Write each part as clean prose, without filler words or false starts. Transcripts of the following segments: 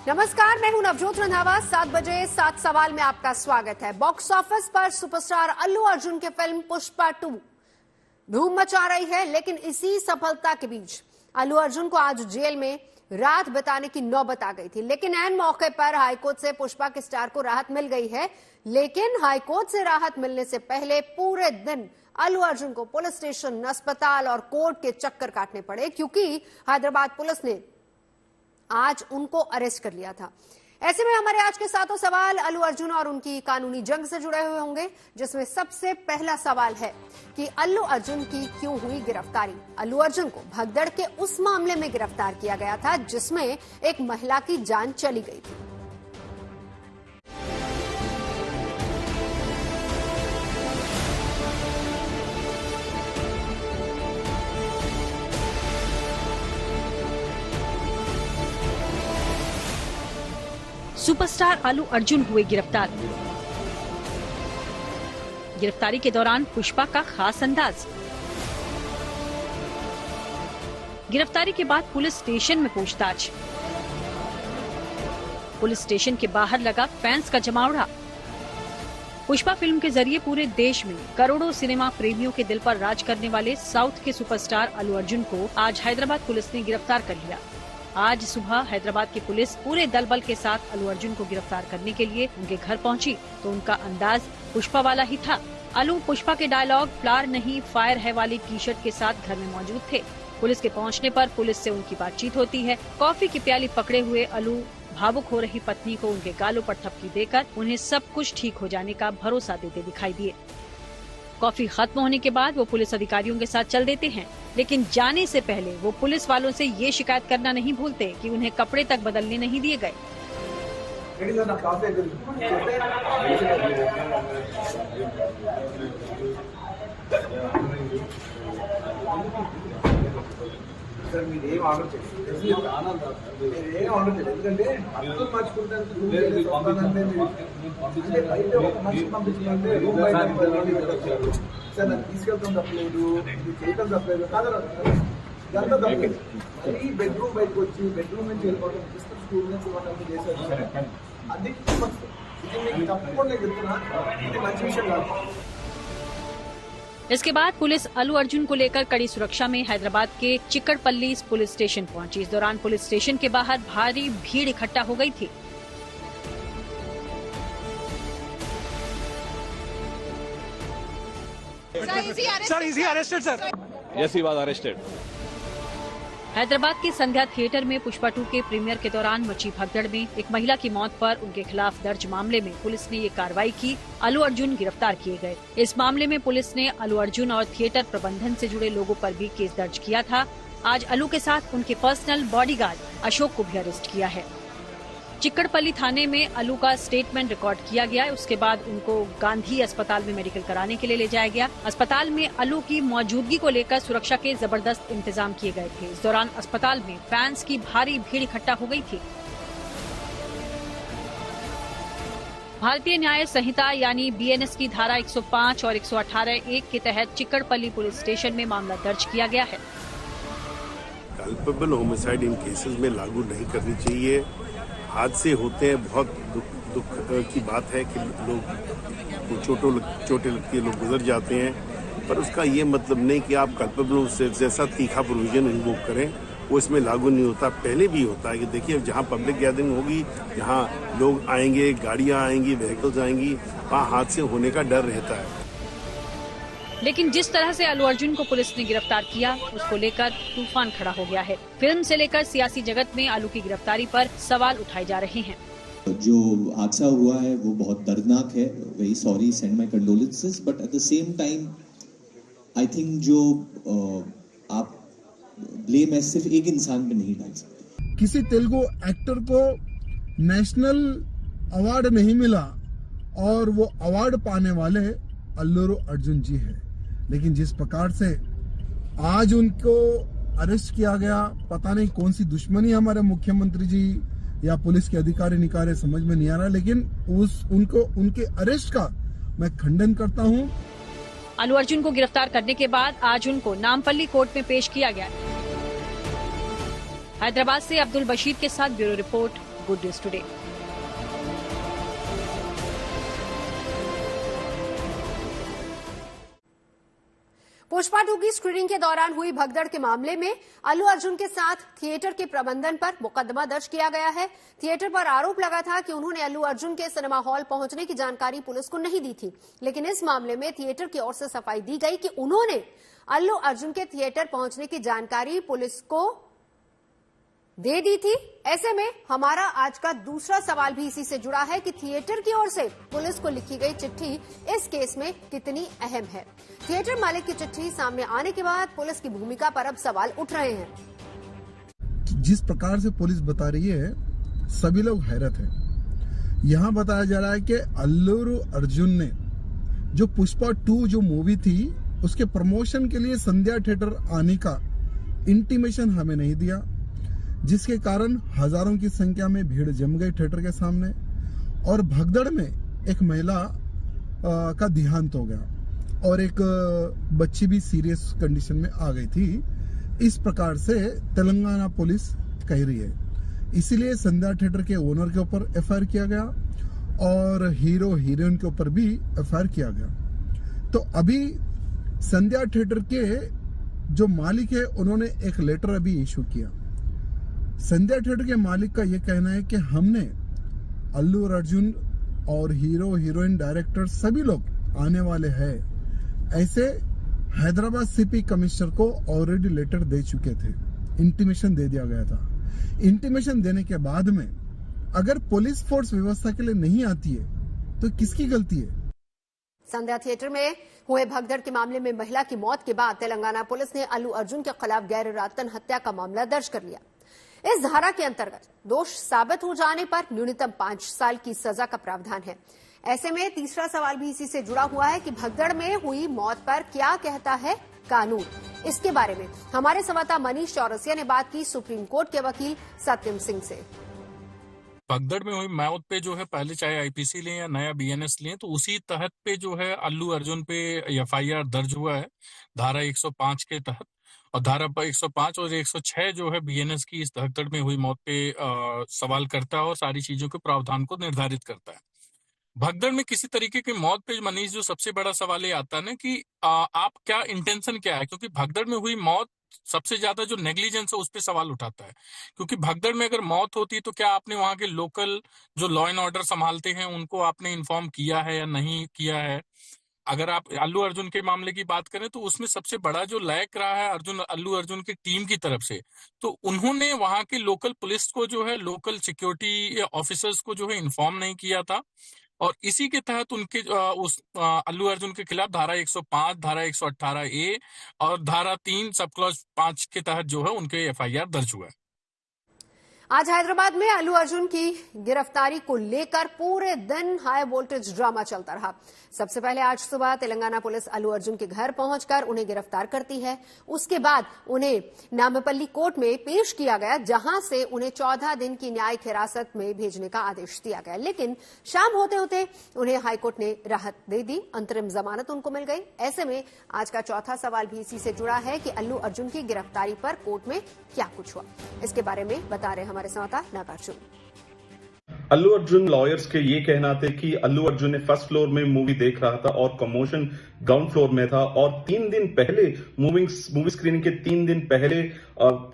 नमस्कार, मैं हूं नवजोत रंधावा। 7 बजे 7 सवाल में आपका स्वागत है। बॉक्स ऑफिस पर सुपरस्टार अल्लू अर्जुन की फिल्म पुष्पा 2 धूम मचा रही है, लेकिन इसी सफलता के बीच अल्लू अर्जुन को आज जेल में रात बिताने की नौबत आ गई थी। लेकिन ऐन मौके पर हाईकोर्ट से पुष्पा के स्टार को राहत मिल गई है। लेकिन हाईकोर्ट से राहत मिलने से पहले पूरे दिन अल्लू अर्जुन को पुलिस स्टेशन, अस्पताल और कोर्ट के चक्कर काटने पड़े, क्योंकि हैदराबाद पुलिस ने आज उनको अरेस्ट कर लिया था। ऐसे में हमारे आज के सातों सवाल अल्लू अर्जुन और उनकी कानूनी जंग से जुड़े हुए होंगे, जिसमें सबसे पहला सवाल है कि अल्लू अर्जुन की क्यों हुई गिरफ्तारी। अल्लू अर्जुन को भगदड़ के उस मामले में गिरफ्तार किया गया था जिसमें एक महिला की जान चली गई थी। सुपरस्टार अल्लू अर्जुन हुए गिरफ्तार। गिरफ्तारी के दौरान पुष्पा का खास अंदाज। गिरफ्तारी के बाद पुलिस स्टेशन में पूछताछ। पुलिस स्टेशन के बाहर लगा फैंस का जमावड़ा। पुष्पा फिल्म के जरिए पूरे देश में करोड़ों सिनेमा प्रेमियों के दिल पर राज करने वाले साउथ के सुपरस्टार अल्लू अर्जुन को आज हैदराबाद पुलिस ने गिरफ्तार कर लिया। आज सुबह हैदराबाद की पुलिस पूरे दल बल के साथ अल्लू अर्जुन को गिरफ्तार करने के लिए उनके घर पहुंची तो उनका अंदाज पुष्पा वाला ही था। अल्लू पुष्पा के डायलॉग फ्लावर नहीं फायर है वाली टी शर्ट के साथ घर में मौजूद थे। पुलिस के पहुंचने पर पुलिस से उनकी बातचीत होती है। कॉफी की प्याली पकड़े हुए अल्लू भावुक हो रही पत्नी को उनके गालों पर थपकी देकर उन्हें सब कुछ ठीक हो जाने का भरोसा देते दिखाई दिए। कॉफी खत्म होने के बाद वो पुलिस अधिकारियों के साथ चल देते हैं, लेकिन जाने से पहले वो पुलिस वालों से ये शिकायत करना नहीं भूलते कि उन्हें कपड़े तक बदलने नहीं दिए गए। బెడ్రూమ్ బయటకు వచ్చి బెడ్రూమ్ నుంచి వెళ్ళిపోవడం స్కూల్ నుంచి చేశారు. అది ఇది తప్పకుండా చెప్తున్నా, ఇది మంచి విషయం కాదు। इसके बाद पुलिस अल्लू अर्जुन को लेकर कड़ी सुरक्षा में हैदराबाद के चिक्कड़पल्ली पुलिस स्टेशन पहुंची। इस दौरान पुलिस स्टेशन के बाहर भारी भीड़ इकट्ठा हो गई थी। Sir, is he arrested, sir? Yes, he was arrested. Hyderabad के संध्या थिएटर में पुष्पा 2 के प्रीमियर के दौरान मची भगदड़ में एक महिला की मौत पर उनके खिलाफ दर्ज मामले में पुलिस ने ये कार्रवाई की। अल्लू अर्जुन गिरफ्तार किए गए। इस मामले में पुलिस ने अल्लू अर्जुन और थिएटर प्रबंधन से जुड़े लोगों पर भी केस दर्ज किया था। आज अल्लू के साथ उनके पर्सनल बॉडीगार्ड अशोक को भी अरेस्ट किया है। चिक्कड़पल्ली थाने में अल्लू का स्टेटमेंट रिकॉर्ड किया गया। उसके बाद उनको गांधी अस्पताल में मेडिकल कराने के लिए ले जाया गया। अस्पताल में अल्लू की मौजूदगी को लेकर सुरक्षा के जबरदस्त इंतजाम किए गए थे। इस दौरान अस्पताल में फैंस की भारी भीड़ इकट्ठा हो गई थी। भारतीय न्याय संहिता यानी बीएनएस की धारा 105 और 118(1) के तहत चिक्कड़पल्ली पुलिस स्टेशन में मामला दर्ज किया गया है। कल्पेबल होमिसाइड इन केसेस में लागू नहीं करनी चाहिए। हादसे होते हैं, बहुत दुख की बात है कि लोग चोटें लगती है, लोग गुजर जाते हैं, पर उसका ये मतलब नहीं कि आप कल्पेबल से जैसा तीखा प्रोविजन इन्वोक करें वो इसमें लागू नहीं होता। पहले भी होता है कि देखिए जहाँ पब्लिक गैदरिंग होगी, जहाँ लोग आएंगे, गाड़ियाँ आएंगी, व्हीकल्स आएंगी, वहाँ हादसे होने का डर रहता है। लेकिन जिस तरह से अल्लू अर्जुन को पुलिस ने गिरफ्तार किया, उसको लेकर तूफान खड़ा हो गया है। फिल्म से लेकर सियासी जगत में अल्लू की गिरफ्तारी पर सवाल उठाए जा रहे हैं। जो हादसा हुआ है वो बहुत दर्दनाक है। Very sorry, send my condolences, but at the same time I think जो आप ब्लेम है सिर्फ एक इंसान पे नहीं डाल सकते। किसी तेलुगु एक्टर को नेशनल अवार्ड नहीं मिला और वो अवार्ड पाने वाले अल्लू अर्जुन जी हैं, लेकिन जिस प्रकार से आज उनको अरेस्ट किया गया, पता नहीं कौन सी दुश्मनी हमारे मुख्यमंत्री जी या पुलिस के अधिकारी निकारे समझ में नहीं आ रहा, लेकिन उनके अरेस्ट का मैं खंडन करता हूं। अल्लू अर्जुन को गिरफ्तार करने के बाद आज उनको नामपल्ली कोर्ट में पेश किया गया। हैदराबाद से अब्दुल बशीर के साथ bureau report, good news today. Pushpa 2 की स्क्रीनिंग के दौरान हुई भगदड़ के मामले में अल्लू अर्जुन के साथ थिएटर के प्रबंधन पर मुकदमा दर्ज किया गया है। थिएटर पर आरोप लगा था कि उन्होंने अल्लू अर्जुन के सिनेमा हॉल पहुंचने की जानकारी पुलिस को नहीं दी थी, लेकिन इस मामले में थिएटर की ओर से सफाई दी गई कि उन्होंने अल्लू अर्जुन के थिएटर पहुंचने की जानकारी पुलिस को दे दी थी। ऐसे में हमारा आज का दूसरा सवाल भी इसी से जुड़ा है कि थिएटर की ओर से पुलिस को लिखी गई चिट्ठी इस केस में कितनी अहम है। थिएटर मालिक की चिट्ठी सामने आने के बाद पुलिस की भूमिका पर अब सवाल उठ रहे हैं। जिस प्रकार से पुलिस बता रही है, सभी लोग हैरत है। यहाँ बताया जा रहा है कि अल्लू अर्जुन ने जो पुष्पा 2 जो मूवी थी उसके प्रमोशन के लिए संध्या थिएटर आने का इंटीमेशन हमें नहीं दिया, जिसके कारण हजारों की संख्या में भीड़ जम गई थिएटर के सामने और भगदड़ में एक महिला का देहांत हो गया और एक बच्ची भी सीरियस कंडीशन में आ गई थी। इस प्रकार से तेलंगाना पुलिस कह रही है। इसीलिए संध्या थिएटर के ओनर के ऊपर एफआईआर किया गया और हीरो हीरोइन के ऊपर भी एफआईआर किया गया। तो अभी संध्या थिएटर के जो मालिक है उन्होंने एक लेटर अभी इशू किया। संध्या थिएटर के मालिक का यह कहना है कि हमने अल्लू अर्जुन और हीरो हीरोइन डायरेक्टर सभी लोग आने वाले हैं, ऐसे हैदराबाद सीपी कमिश्नर को ऑलरेडी लेटर दे चुके थे, इंटीमेशन दे दिया गया था। इंटीमेशन देने के बाद में अगर पुलिस फोर्स व्यवस्था के लिए नहीं आती है तो किसकी गलती है? संध्या थिएटर में हुए भगदड़ के मामले में महिला की मौत के बाद तेलंगाना पुलिस ने अल्लू अर्जुन के खिलाफ गैर इरादतन हत्या का मामला दर्ज कर लिया। इस धारा के अंतर्गत दोष साबित हो जाने पर न्यूनतम 5 साल की सजा का प्रावधान है। ऐसे में तीसरा सवाल भी इसी से जुड़ा हुआ है कि भगदड़ में हुई मौत पर क्या कहता है कानून। इसके बारे में हमारे संवाददाता मनीष चौरसिया ने बात की सुप्रीम कोर्ट के वकील सत्यम सिंह से। भगदड़ में हुई मौत पे जो है पहले चाहे आईपीसी लें या नया बीएनएस लें तो उसी तहत पे जो है अल्लू अर्जुन पे एफआईआर दर्ज हुआ है धारा 105 के तहत, और धारा 105 और 106 जो है बीएनएस की इस भगदड़ में हुई मौत पे सवाल करता है और सारी चीजों के प्रावधान को निर्धारित करता है। भगदड़ में किसी तरीके की मौत पे मनीष जो सबसे बड़ा सवाल ये आता है ना कि आप क्या इंटेंशन क्या है, क्योंकि भगदड़ में हुई मौत सबसे ज्यादा जो नेग्लिजेंस है उस पर सवाल उठाता है। क्योंकि भगदड़ में अगर मौत होती तो क्या आपने वहां के लोकल जो लॉ एंड ऑर्डर संभालते हैं उनको आपने इन्फॉर्म किया है या नहीं किया है। अगर आप अल्लू अर्जुन के मामले की बात करें तो उसमें सबसे बड़ा जो लैक रहा है अल्लू अर्जुन की टीम की तरफ से, तो उन्होंने वहां की लोकल पुलिस को जो है, लोकल सिक्योरिटी ऑफिसर्स को जो है इन्फॉर्म नहीं किया था, और इसी के तहत उनके अल्लू अर्जुन के खिलाफ धारा 105, धारा 118A और धारा 3 सब क्लॉज 5 के तहत जो है उनके एफआईआर दर्ज हुआ है। आज हैदराबाद में अल्लू अर्जुन की गिरफ्तारी को लेकर पूरे दिन हाई वोल्टेज ड्रामा चलता रहा। सबसे पहले आज सुबह तेलंगाना पुलिस अल्लू अर्जुन के घर पहुंचकर उन्हें गिरफ्तार करती है। उसके बाद उन्हें नामपल्ली कोर्ट में पेश किया गया, जहां से उन्हें 14 दिन की न्यायिक हिरासत में भेजने का आदेश दिया गया। लेकिन शाम होते होते उन्हें हाईकोर्ट ने राहत दे दी, अंतरिम जमानत उनको मिल गई। ऐसे में आज का चौथा सवाल भी इसी से जुड़ा है कि अल्लू अर्जुन की गिरफ्तारी पर कोर्ट में क्या कुछ हुआ। इसके बारे में बता रहे हमारे संवाददाता नागार्जुन। अल्लू अर्जुन लॉयर्स के ये कहना था कि अल्लू अर्जुन ने फर्स्ट फ्लोर में मूवी देख रहा था और कमोशन ग्राउंड फ्लोर में था, और 3 दिन पहले मूवी स्क्रीनिंग के 3 दिन पहले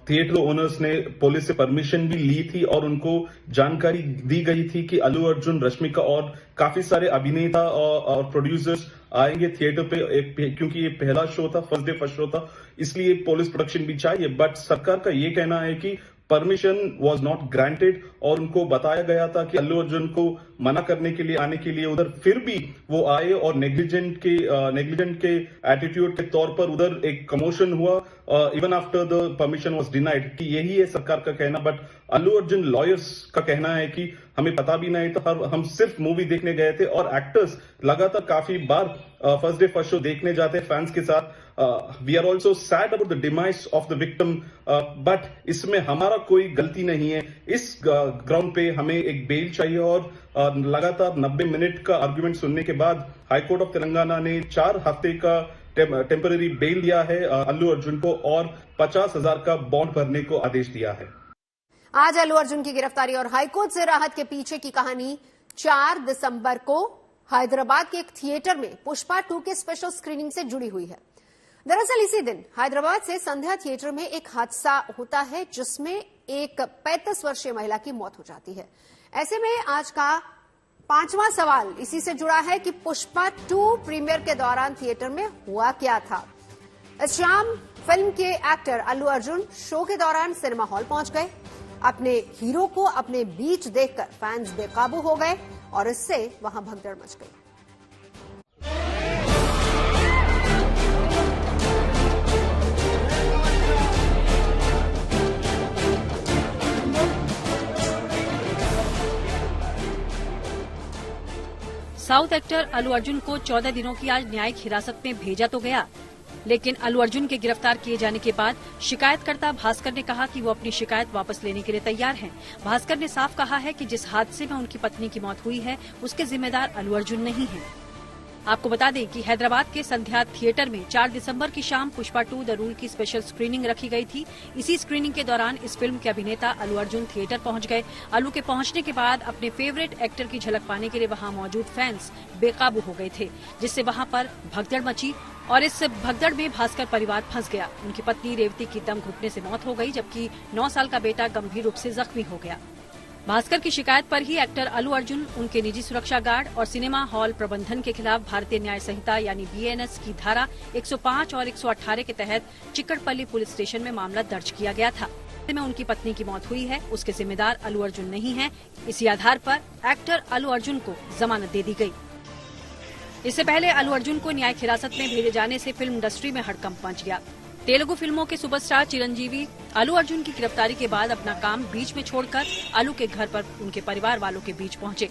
थिएटर ओनर्स ने पुलिस से परमिशन भी ली थी और उनको जानकारी दी गई थी कि अल्लू अर्जुन, रश्मिका और काफी सारे अभिनेता और प्रोड्यूसर्स आएंगे थिएटर पे, क्योंकि ये पहला शो था, फर्स्ट डे फर्स्ट शो था, इसलिए पुलिस प्रोटेक्शन भी चाहिए। बट सरकार का ये कहना है कि परमिशन वॉज नॉट ग्रांटेड और उनको बताया गया था कि अल्लू अर्जुन को मना करने के लिए आने के लिए उधर, फिर भी वो आए और नेग्लिजेंट के एटीट्यूड के तौर पर उधर एक कमोशन हुआ even after the permission was denied, कि यही है सरकार का कहना। बट अल्लू अर्जुन लॉयर्स का कहना है कि हमें पता भी नहीं था, हम सिर्फ मूवी देखने गए थे और एक्टर्स लगातार काफी बार फर्स्ट डे फर्स्ट शो देखने जाते हैं फैंस के साथ। We are also sad about the demise of the victim, but इसमें हमारा कोई गलती नहीं है। इस ग्राउंड पे हमें एक बेल चाहिए और लगातार 90 मिनट का आर्गुमेंट सुनने के बाद हाईकोर्ट ऑफ तेलंगाना ने 4 हफ्ते का टेम्पररी बेल दिया है अल्लू अर्जुन को और 50,000 का बॉन्ड भरने को आदेश दिया है। आज अल्लू अर्जुन की गिरफ्तारी और हाईकोर्ट से राहत के पीछे की कहानी 4 दिसंबर को हैदराबाद के एक थिएटर में पुष्पा 2 के स्पेशल स्क्रीनिंग से जुड़ी हुई है। दरअसल इसी दिन हैदराबाद से संध्या थिएटर में एक हादसा होता है जिसमें एक 35 वर्षीय महिला की मौत हो जाती है। ऐसे में आज का 5वां सवाल इसी से जुड़ा है कि पुष्पा 2 प्रीमियर के दौरान थिएटर में हुआ क्या था। इस शाम फिल्म के एक्टर अल्लू अर्जुन शो के दौरान सिनेमा हॉल पहुंच गए। अपने हीरो को अपने बीच देखकर फैंस बेकाबू हो गए और इससे वहां भगदड़ मच गई। साउथ एक्टर अल्लू अर्जुन को 14 दिनों की आज न्यायिक हिरासत में भेजा तो गया, लेकिन अल्लू अर्जुन के गिरफ्तार किए जाने के बाद शिकायतकर्ता भास्कर ने कहा कि वो अपनी शिकायत वापस लेने के लिए तैयार हैं। भास्कर ने साफ कहा है कि जिस हादसे में उनकी पत्नी की मौत हुई है उसके जिम्मेदार अल्लू अर्जुन नहीं है। आपको बता दें कि हैदराबाद के संध्या थिएटर में 4 दिसंबर की शाम पुष्पा 2 द रूल की स्पेशल स्क्रीनिंग रखी गई थी। इसी स्क्रीनिंग के दौरान इस फिल्म के अभिनेता अल्लू अर्जुन थिएटर पहुंच गए। अल्लू के पहुंचने के बाद अपने फेवरेट एक्टर की झलक पाने के लिए वहां मौजूद फैंस बेकाबू हो गए थे, जिससे वहां पर भगदड़ मची और इस भगदड़ में भास्कर परिवार फंस गया। उनकी पत्नी रेवती की दम घुटने से मौत हो गई, जबकि 9 साल का बेटा गंभीर रूप से जख्मी हो गया। भास्कर की शिकायत पर ही एक्टर अल्लू अर्जुन, उनके निजी सुरक्षा गार्ड और सिनेमा हॉल प्रबंधन के खिलाफ भारतीय न्याय संहिता यानी BNS की धारा 105 और 118 के तहत चिक्कड़पल्ली पुलिस स्टेशन में मामला दर्ज किया गया था। में उनकी पत्नी की मौत हुई है, उसके जिम्मेदार अल्लू अर्जुन नहीं है। इसी आधार पर एक्टर अल्लू अर्जुन को जमानत दे दी गई। इससे पहले अल्लू अर्जुन को न्यायिक हिरासत में भेजे जाने से फिल्म इंडस्ट्री में हड़कंप मच गया। तेलुगु फिल्मों के सुपरस्टार चिरंजीवी अल्लू अर्जुन की गिरफ्तारी के बाद अपना काम बीच में छोड़कर अल्लू के घर पर उनके परिवार वालों के बीच पहुंचे।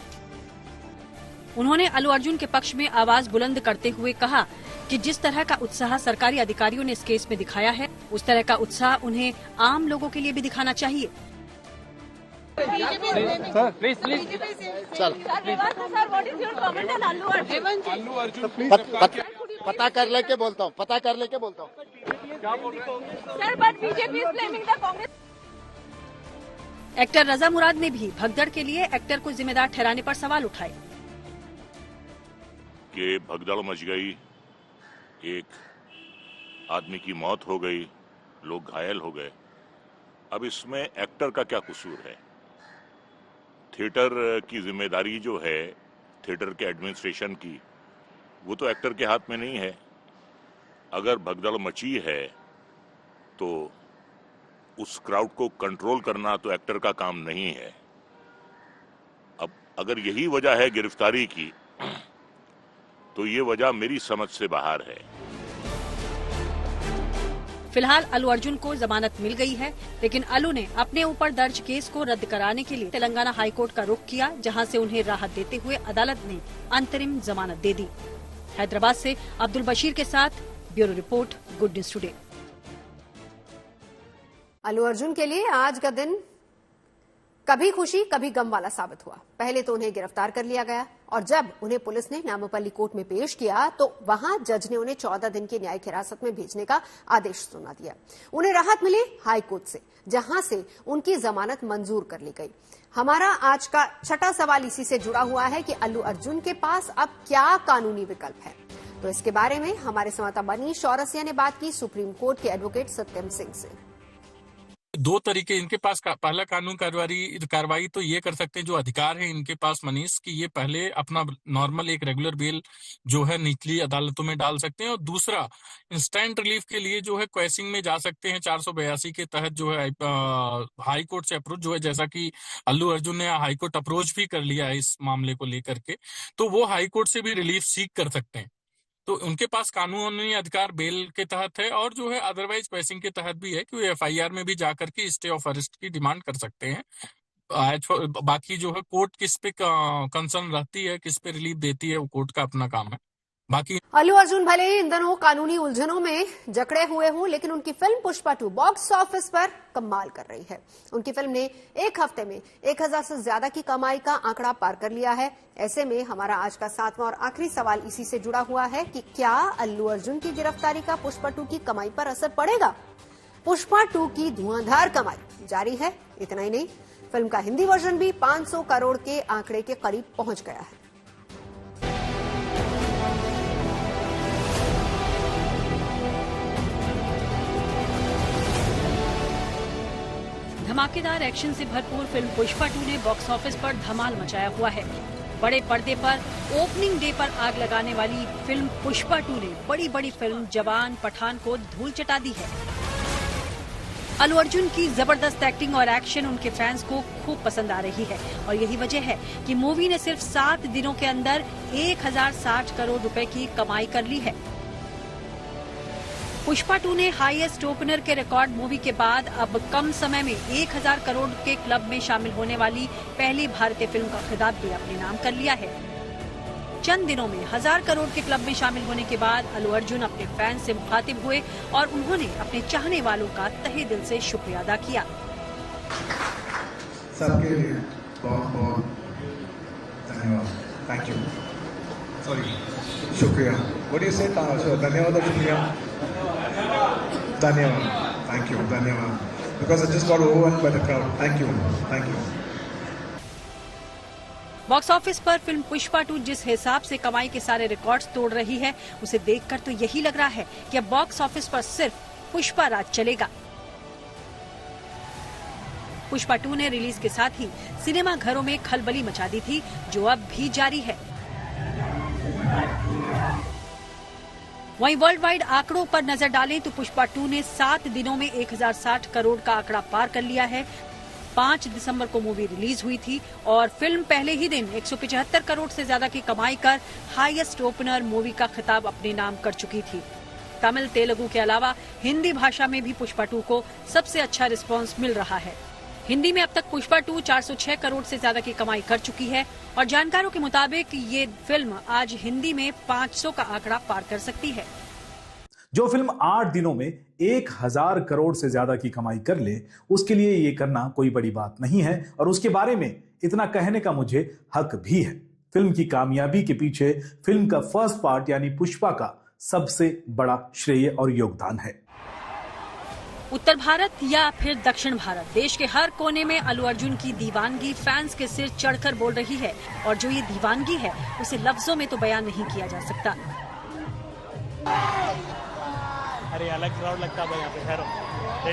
उन्होंने अल्लू अर्जुन के पक्ष में आवाज बुलंद करते हुए कहा कि जिस तरह का उत्साह सरकारी अधिकारियों ने इस केस में दिखाया है, उस तरह का उत्साह उन्हें आम लोगों के लिए भी दिखाना चाहिए। सर प्लीज चल पता कर लेके बोलता हूँ sir, but BJP is blaming the Congress. Actor Raza Murad ने भी भगदड़ के लिए एक्टर को जिम्मेदार ठहराने पर सवाल उठाए। कि भगदड़ मच गई, एक आदमी की मौत हो गई, लोग घायल हो गए। अब इसमें एक्टर का क्या कसूर है? थिएटर की जिम्मेदारी जो है थिएटर के एडमिनिस्ट्रेशन की, वो तो एक्टर के हाथ में नहीं है। अगर भगदड़ मची है तो उस क्राउड को कंट्रोल करना तो एक्टर का काम नहीं है। अब अगर यही वजह है गिरफ्तारी की, तो ये वजह मेरी समझ से बाहर है। फिलहाल अल्लू अर्जुन को जमानत मिल गई है, लेकिन अल्लू ने अपने ऊपर दर्ज केस को रद्द कराने के लिए तेलंगाना हाईकोर्ट का रुख किया, जहां से उन्हें राहत देते हुए अदालत ने अंतरिम जमानत दे दी। हैदराबाद से अब्दुल बशीर के साथ bureau report, good news today. Allu Arjun के लिए आज का दिन कभी खुशी कभी गम वाला साबित हुआ। पहले तो उन्हें गिरफ्तार कर लिया गया और जब उन्हें पुलिस ने नामपल्ली कोर्ट में पेश किया तो वहां जज ने उन्हें 14 दिन की न्यायिक हिरासत में भेजने का आदेश सुना दिया। उन्हें राहत मिली हाई कोर्ट से, जहां से उनकी जमानत मंजूर कर ली गई। हमारा आज का छठा सवाल इसी से जुड़ा हुआ है कि अल्लू अर्जुन के पास अब क्या कानूनी विकल्प है। तो इसके बारे में हमारे संवाददाता मनीष चौरसिया ने बात की सुप्रीम कोर्ट के एडवोकेट सत्यम सिंह से। 2 तरीके इनके पास पहला कानून कार्रवाई तो ये कर सकते हैं, जो अधिकार है इनके पास मनीष, कि ये पहले अपना नॉर्मल एक रेगुलर बेल जो है निचली अदालतों में डाल सकते हैं, और दूसरा इंस्टेंट रिलीफ के लिए जो है क्वेसिंग में जा सकते हैं 482 के तहत, जो है हाई कोर्ट से अप्रोच जो है, जैसा कि अल्लू अर्जुन ने हाई कोर्ट अप्रोच भी कर लिया है इस मामले को लेकर के, तो वो हाई कोर्ट से भी रिलीफ सीख कर सकते हैं। तो उनके पास कानूनी अधिकार बेल के तहत है और जो है अदरवाइज क्वेसिंग के तहत भी है कि वो FIR में भी जाकर के स्टे ऑफ अरेस्ट की डिमांड कर सकते हैं। बाकी जो है कोर्ट किस पे कंसर्न रहती है, किस पे रिलीफ देती है, वो कोर्ट का अपना काम है। बाकी अल्लू अर्जुन भले ही इन दिनों कानूनी उलझनों में जकड़े हुए हों, लेकिन उनकी फिल्म पुष्पा 2 बॉक्स ऑफिस पर कमाल कर रही है। उनकी फिल्म ने एक हफ्ते में 1000 से ज्यादा की कमाई का आंकड़ा पार कर लिया है। ऐसे में हमारा आज का 7वां और आखिरी सवाल इसी से जुड़ा हुआ है कि क्या अल्लू अर्जुन की गिरफ्तारी का पुष्पा 2 की कमाई पर असर पड़ेगा? पुष्पा 2 की धुआंधार कमाई जारी है। इतना ही नहीं, फिल्म का हिंदी वर्जन भी 500 करोड़ के आंकड़े के करीब पहुंच गया है। धमाकेदार एक्शन से भरपूर फिल्म पुष्पा 2 ने बॉक्स ऑफिस पर धमाल मचाया हुआ है। बड़े पर्दे पर ओपनिंग डे पर आग लगाने वाली फिल्म पुष्पा 2 ने बड़ी बड़ी फिल्म जवान, पठान को धूल चटा दी है। अल्लू अर्जुन की जबरदस्त एक्टिंग और एक्शन उनके फैंस को खूब पसंद आ रही है और यही वजह है कि मूवी ने सिर्फ 7 दिनों के अंदर 1060 करोड़ रुपए की कमाई कर ली है। पुष्पा 2 ने हाईएस्ट ओपनर के रिकॉर्ड मूवी के बाद अब कम समय में 1000 करोड़ के क्लब में शामिल होने वाली पहली भारतीय फिल्म का खिताब भी अपने नाम कर लिया है। चंद दिनों में 1000 करोड़ के क्लब में शामिल होने के बाद अल्लू अर्जुन अपने फैंस से मुखातिब हुए और उन्होंने अपने चाहने वालों का तहे दिल से शुक्रिया अदा किया। सबके लिए बहुत बहुत धन्यवाद। थैंक यू, सॉरी, शुक्रिया। व्हाट डू यू से? धन्यवाद और शुक्रिया। धन्यवाद, थैंक यू, धन्यवाद। Because I just got overwhelmed by the crowd. Thank you, thank you. Box office पर फिल्म पुष्पा 2 जिस हिसाब से कमाई के सारे रिकॉर्ड्स तोड़ रही है, उसे देखकर तो यही लग रहा है कि अब बॉक्स ऑफिस पर सिर्फ पुष्पा राज चलेगा। पुष्पा 2 ने रिलीज के साथ ही सिनेमा घरों में खलबली मचा दी थी, जो अब भी जारी है। वहीं वर्ल्ड वाइड आंकड़ों पर नजर डालें तो पुष्पा 2 ने 7 दिनों में 1060 करोड़ का आंकड़ा पार कर लिया है। 5 दिसंबर को मूवी रिलीज हुई थी और फिल्म पहले ही दिन 175 करोड़ से ज्यादा की कमाई कर हाईएस्ट ओपनर मूवी का खिताब अपने नाम कर चुकी थी। तमिल, तेलुगु के अलावा हिंदी भाषा में भी पुष्पा 2 को सबसे अच्छा रिस्पांस मिल रहा है। हिंदी में अब तक पुष्पा 2 406 करोड़ से ज्यादा की कमाई कर चुकी है और जानकारों के मुताबिक ये फिल्म आज हिंदी में 500 का आंकड़ा पार कर सकती है। जो फिल्म 8 दिनों में 1000 करोड़ से ज्यादा की कमाई कर ले, उसके लिए ये करना कोई बड़ी बात नहीं है और उसके बारे में इतना कहने का मुझे हक भी है। फिल्म की कामयाबी के पीछे फिल्म का फर्स्ट पार्ट यानी पुष्पा का सबसे बड़ा श्रेय और योगदान है। उत्तर भारत या फिर दक्षिण भारत, देश के हर कोने में अल्लू अर्जुन की दीवानगी फैंस के सिर चढ़कर बोल रही है और जो ये दीवानगी है उसे लफ्जों में तो बयान नहीं किया जा सकता। अरे अलग क्राउड लगता है यहाँ पे।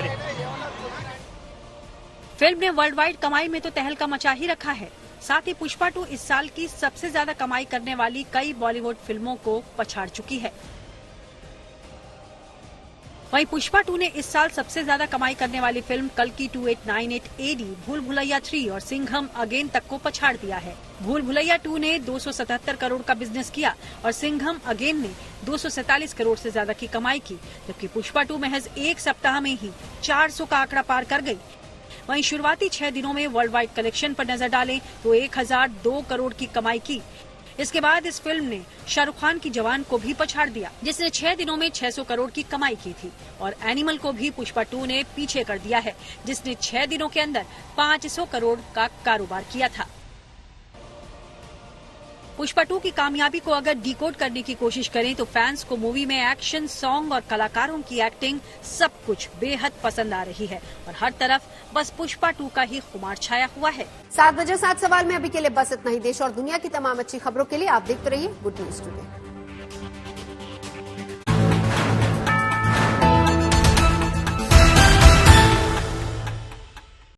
फिल्म ने वर्ल्ड वाइड कमाई में तो तहलका मचा ही रखा है। साथ ही पुष्पा 2 इस साल की सबसे ज्यादा कमाई करने वाली कई बॉलीवुड फिल्मों को पछाड़ चुकी है। वहीं पुष्पा 2 ने इस साल सबसे ज्यादा कमाई करने वाली फिल्म कल्कि 2898 AD, भूल भुलैया 3 और सिंघम अगेन तक को पछाड़ दिया है। भूल भुलैया 2 ने 277 करोड़ का बिजनेस किया और सिंघम अगेन ने 247 करोड़ से ज्यादा की कमाई की, जबकि पुष्पा 2 महज एक सप्ताह में ही 400 का आंकड़ा पार कर गई। वहीं शुरुआती 6 दिनों में वर्ल्ड वाइड कलेक्शन पर नजर डालें तो 1002 करोड़ की कमाई की। इसके बाद इस फिल्म ने शाहरुख खान की जवान को भी पछाड़ दिया, जिसने 6 दिनों में 600 करोड़ की कमाई की थी और एनिमल को भी पुष्पा 2 ने पीछे कर दिया है, जिसने 6 दिनों के अंदर 500 करोड़ का कारोबार किया था। पुष्पा 2 की कामयाबी को अगर डिकोड करने की कोशिश करें तो फैंस को मूवी में एक्शन, सॉन्ग और कलाकारों की एक्टिंग सब कुछ बेहद पसंद आ रही है और हर तरफ बस पुष्पा 2 का ही खुमार छाया हुआ है। 7 बजे 7 सवाल में अभी के लिए बस इतना ही। देश और दुनिया की तमाम अच्छी खबरों के लिए आप देखते रहिए गुड न्यूज टुडे।